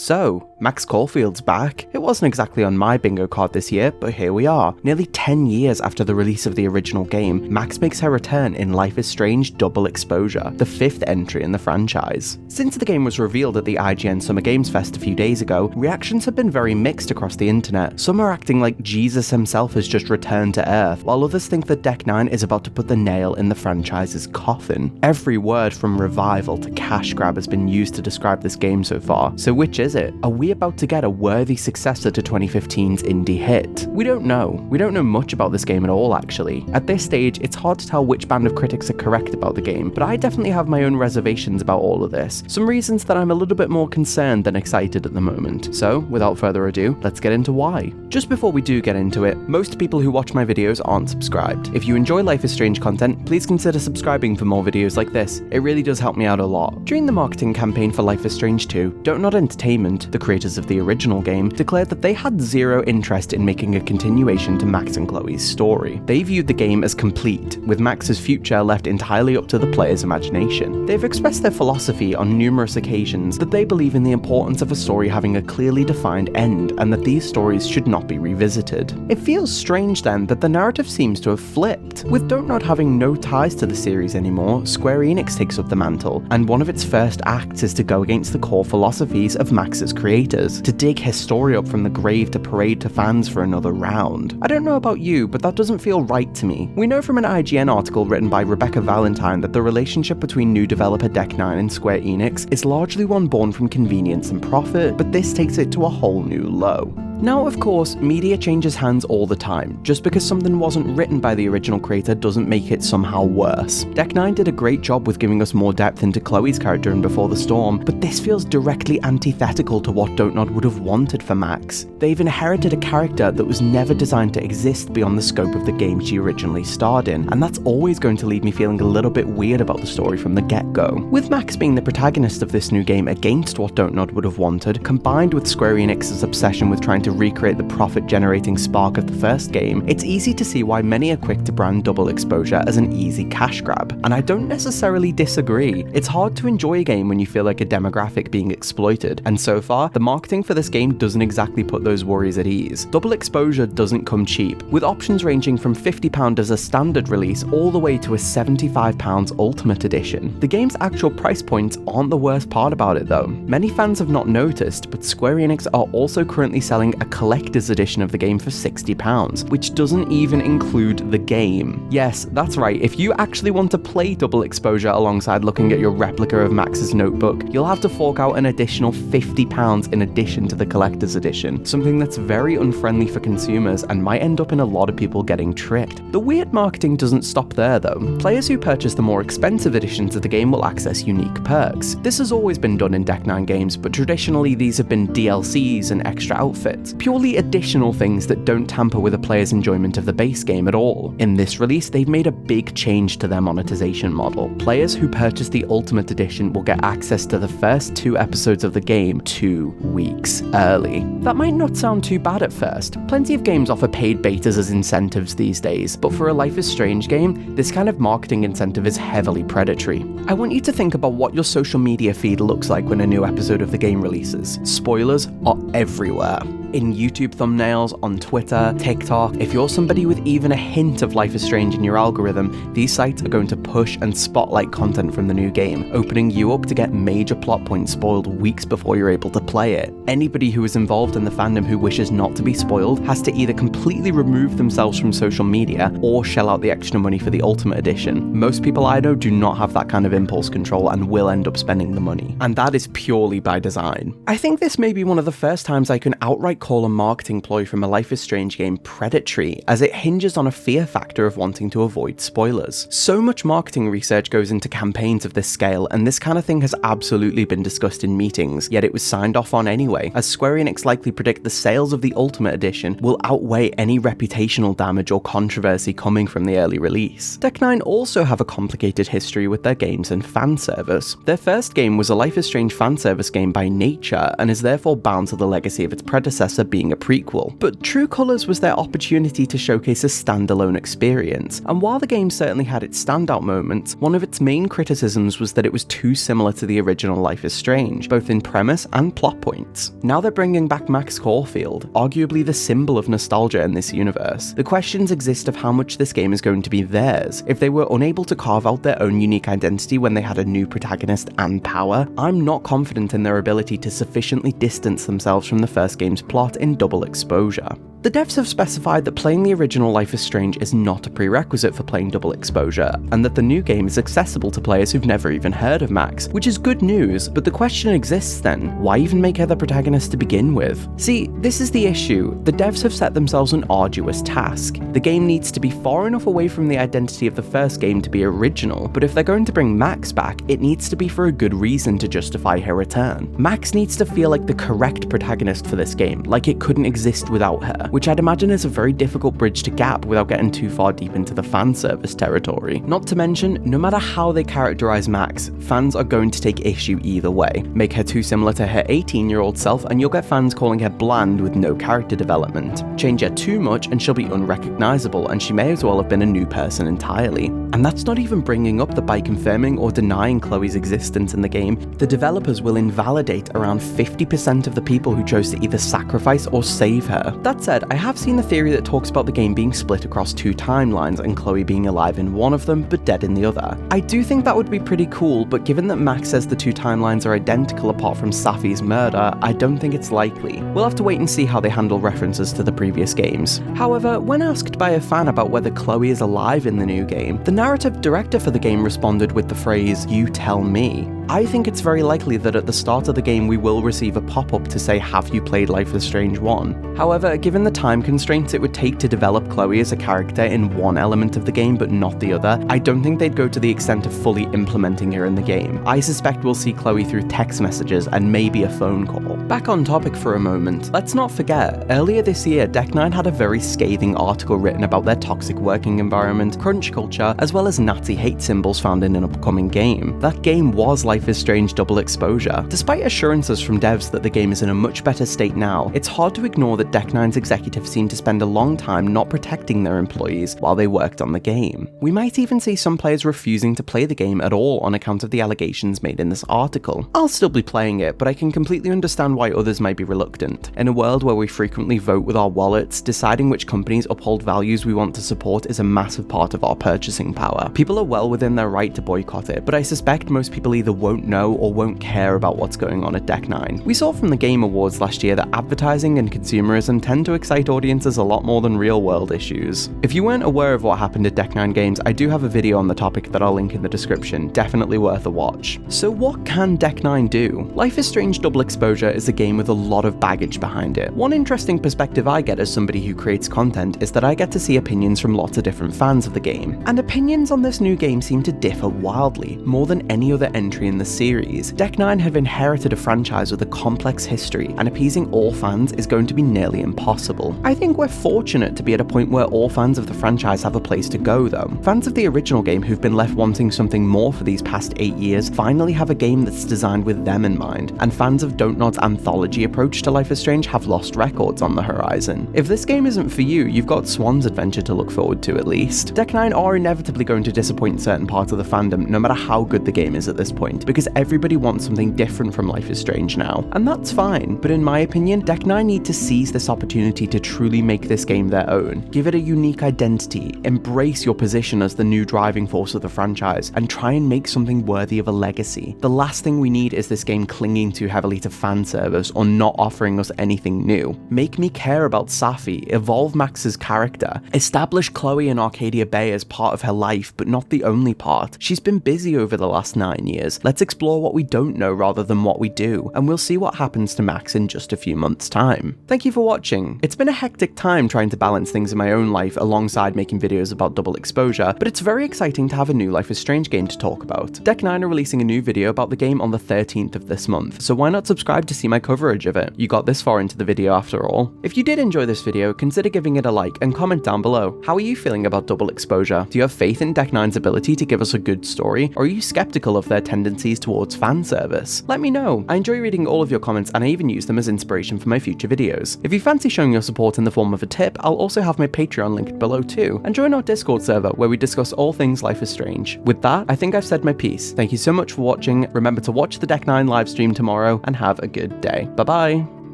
So, Max Caulfield's back. It wasn't exactly on my bingo card this year, but here we are. Nearly 10 years after the release of the original game, Max makes her return in Life is Strange Double Exposure, the 5th entry in the franchise. Since the game was revealed at the IGN Summer Games Fest a few days ago, reactions have been very mixed across the internet. Some are acting like Jesus himself has just returned to Earth, while others think that DeckNine is about to put the nail in the franchise's coffin. Every word from revival to cash grab has been used to describe this game so far, so which is it? Are we about to get a worthy successor to 2015's indie hit? We don't know. We don't know much about this game at all, actually. At this stage, it's hard to tell which band of critics are correct about the game, but I definitely have my own reservations about all of this. Some reasons that I'm a little bit more concerned than excited at the moment. So, without further ado, let's get into why. Just before we do get into it, most people who watch my videos aren't subscribed. If you enjoy Life is Strange content, please consider subscribing for more videos like this. It really does help me out a lot. During the marketing campaign for Life is Strange 2, Don't Nod Entertainment, the creators of the original game, declared that they had zero interest in making a continuation to Max and Chloe's story. They viewed the game as complete, with Max's future left entirely up to the player's imagination. They've expressed their philosophy on numerous occasions that they believe in the importance of a story having a clearly defined end, and that these stories should not be revisited. It feels strange then that the narrative seems to have flipped. With Don't Nod having no ties to the series anymore, Square Enix takes up the mantle, and one of its first acts is to go against the core philosophies of Max's creators, to dig his story up from the grave to parade to fans for another round. I don't know about you, but that doesn't feel right to me. We know from an IGN article written by Rebecca Valentine that the relationship between new developer DeckNine and Square Enix is largely one born from convenience and profit, but this takes it to a whole new low. Now, of course, media changes hands all the time. Just because something wasn't written by the original creator doesn't make it somehow worse. DeckNine did a great job with giving us more depth into Chloe's character in Before the Storm, but this feels directly antithetical to what Don't Nod would have wanted for Max. They've inherited a character that was never designed to exist beyond the scope of the game she originally starred in, and that's always going to leave me feeling a little bit weird about the story from the get-go. With Max being the protagonist of this new game against what Don't Nod would have wanted, combined with Square Enix's obsession with trying to recreate the profit-generating spark of the first game, it's easy to see why many are quick to brand Double Exposure as an easy cash grab, and I don't necessarily disagree. It's hard to enjoy a game when you feel like a demographic being exploited, and so far, the marketing for this game doesn't exactly put those worries at ease. Double Exposure doesn't come cheap, with options ranging from £50 as a standard release all the way to a £75 Ultimate Edition. The game's actual price points aren't the worst part about it though. Many fans have not noticed, but Square Enix are also currently selling a collector's edition of the game for £60, which doesn't even include the game. Yes, that's right, if you actually want to play Double Exposure alongside looking at your replica of Max's notebook, you'll have to fork out an additional £50 in addition to the collector's edition, something that's very unfriendly for consumers and might end up in a lot of people getting tricked. The weird marketing doesn't stop there though. Players who purchase the more expensive editions of the game will access unique perks. This has always been done in DeckNine games, but traditionally these have been DLCs and extra outfits, purely additional things that don't tamper with a player's enjoyment of the base game at all. In this release, they've made a big change to their monetization model. Players who purchase the Ultimate Edition will get access to the first 2 episodes of the game 2 weeks early. That might not sound too bad at first. Plenty of games offer paid betas as incentives these days, but for a Life is Strange game, this kind of marketing incentive is heavily predatory. I want you to think about what your social media feed looks like when a new episode of the game releases. Spoilers are everywhere. In YouTube thumbnails, on Twitter, TikTok. If you're somebody with even a hint of Life is Strange in your algorithm, these sites are going to push and spotlight content from the new game, opening you up to get major plot points spoiled weeks before you're able to play it. Anybody who is involved in the fandom who wishes not to be spoiled has to either completely remove themselves from social media or shell out the extra money for the Ultimate Edition. Most people I know do not have that kind of impulse control and will end up spending the money, and that is purely by design. I think this may be one of the first times I can outright call a marketing ploy from a Life is Strange game predatory, as it hinges on a fear factor of wanting to avoid spoilers. So much marketing research goes into campaigns of this scale, and this kind of thing has absolutely been discussed in meetings, yet it was signed off on anyway, as Square Enix likely predict the sales of the Ultimate Edition will outweigh any reputational damage or controversy coming from the early release. DeckNine also have a complicated history with their games and fan service. Their first game was a Life is Strange fan service game by nature, and is therefore bound to the legacy of its predecessor predecessor being a prequel. But True Colors was their opportunity to showcase a standalone experience, and while the game certainly had its standout moments, one of its main criticisms was that it was too similar to the original Life is Strange, both in premise and plot points. Now they're bringing back Max Caulfield, arguably the symbol of nostalgia in this universe. The questions exist of how much this game is going to be theirs. If they were unable to carve out their own unique identity when they had a new protagonist and power, I'm not confident in their ability to sufficiently distance themselves from the first game's plot in double exposure. The devs have specified that playing the original Life is Strange is not a prerequisite for playing double exposure, and that the new game is accessible to players who've never even heard of Max, which is good news, but the question exists then, why even make her the protagonist to begin with? See, this is the issue. The devs have set themselves an arduous task. The game needs to be far enough away from the identity of the first game to be original, but if they're going to bring Max back, it needs to be for a good reason to justify her return. Max needs to feel like the correct protagonist for this game, like it couldn't exist without her, which I'd imagine is a very difficult bridge to gap without getting too far deep into the fan service territory. Not to mention, no matter how they characterize Max, fans are going to take issue either way. Make her too similar to her 18-year-old self and you'll get fans calling her bland with no character development. Change her too much and she'll be unrecognizable, and she may as well have been a new person entirely. And that's not even bringing up that by confirming or denying Chloe's existence in the game, the developers will invalidate around 50% of the people who chose to either sacrifice or save her. That said, I have seen a theory that talks about the game being split across two timelines and Chloe being alive in one of them but dead in the other. I do think that would be pretty cool, but given that Max says the two timelines are identical apart from Safi's murder, I don't think it's likely. We'll have to wait and see how they handle references to the previous games. However, when asked by a fan about whether Chloe is alive in the new game, the narrative director for the game responded with the phrase, "You tell me." I think it's very likely that at the start of the game we will receive a pop-up to say, "Have you played Life is Strange 1?" However, given the time constraints it would take to develop Chloe as a character in one element of the game but not the other, I don't think they'd go to the extent of fully implementing her in the game. I suspect we'll see Chloe through text messages and maybe a phone call. Back on topic for a moment, let's not forget, earlier this year DeckNine had a very scathing article written about their toxic working environment, crunch culture, as well as Nazi hate symbols found in an upcoming game. That game was Life is Strange double exposure. Despite assurances from devs that the game is in a much better state now, it's hard to ignore that DeckNine's executives seem to spend a long time not protecting their employees while they worked on the game. We might even see some players refusing to play the game at all on account of the allegations made in this article. I'll still be playing it, but I can completely understand why others might be reluctant. In a world where we frequently vote with our wallets, deciding which companies uphold values we want to support is a massive part of our purchasing power. People are well within their right to boycott it, but I suspect most people either won't know or won't care about what's going on at DeckNine. We saw from the Game Awards last year that advertising and consumerism tend to excite audiences a lot more than real-world issues. If you weren't aware of what happened at DeckNine Games, I do have a video on the topic that I'll link in the description, definitely worth a watch. So what can DeckNine do? Life is Strange Double Exposure is a game with a lot of baggage behind it. One interesting perspective I get as somebody who creates content is that I get to see opinions from lots of different fans of the game. And opinions on this new game seem to differ wildly, more than any other entry in the series. DeckNine have inherited a franchise with a complex history, and appeasing all fans is going to be nearly impossible. I think we're fortunate to be at a point where all fans of the franchise have a place to go though. Fans of the original game who've been left wanting something more for these past 8 years finally have a game that's designed with them in mind, and fans of Dontnod's anthology approach to Life is Strange have lost records on the horizon. If this game isn't for you, you've got Swan's Adventure to look forward to at least. DeckNine are inevitably going to disappoint certain parts of the fandom no matter how good the game is at this point, because everybody wants something different from Life is Strange now, and that's fine, but in my opinion, DeckNine need to seize this opportunity to truly make this game their own. Give it a unique identity, embrace your position as the new driving force of the franchise, and try and make something worthy of a legacy. The last thing we need is this game clinging too heavily to fan service or not offering us anything new. Make me care about Safi, evolve Max's character, establish Chloe and Arcadia Bay as part of her life, but not the only part. She's been busy over the last 9 years. Let's explore what we don't know rather than what we do, and we'll see what happens to Max in just a few months' time. Thank you for watching. It's been a hectic time trying to balance things in my own life alongside making videos about double exposure, but it's very exciting to have a new Life is Strange game to talk about. DeckNine are releasing a new video about the game on the 13th of this month, so why not subscribe to see my coverage of it? You got this far into the video after all. If you did enjoy this video, consider giving it a like and comment down below. How are you feeling about double exposure? Do you have faith in DeckNine's ability to give us a good story, or are you skeptical of their tendency tendencies towards fan service? Let me know. I enjoy reading all of your comments and I even use them as inspiration for my future videos. If you fancy showing your support in the form of a tip, I'll also have my Patreon linked below too, and join our Discord server where we discuss all things Life is Strange. With that, I think I've said my piece. Thank you so much for watching. Remember to watch the DeckNine live stream tomorrow and have a good day. Bye bye.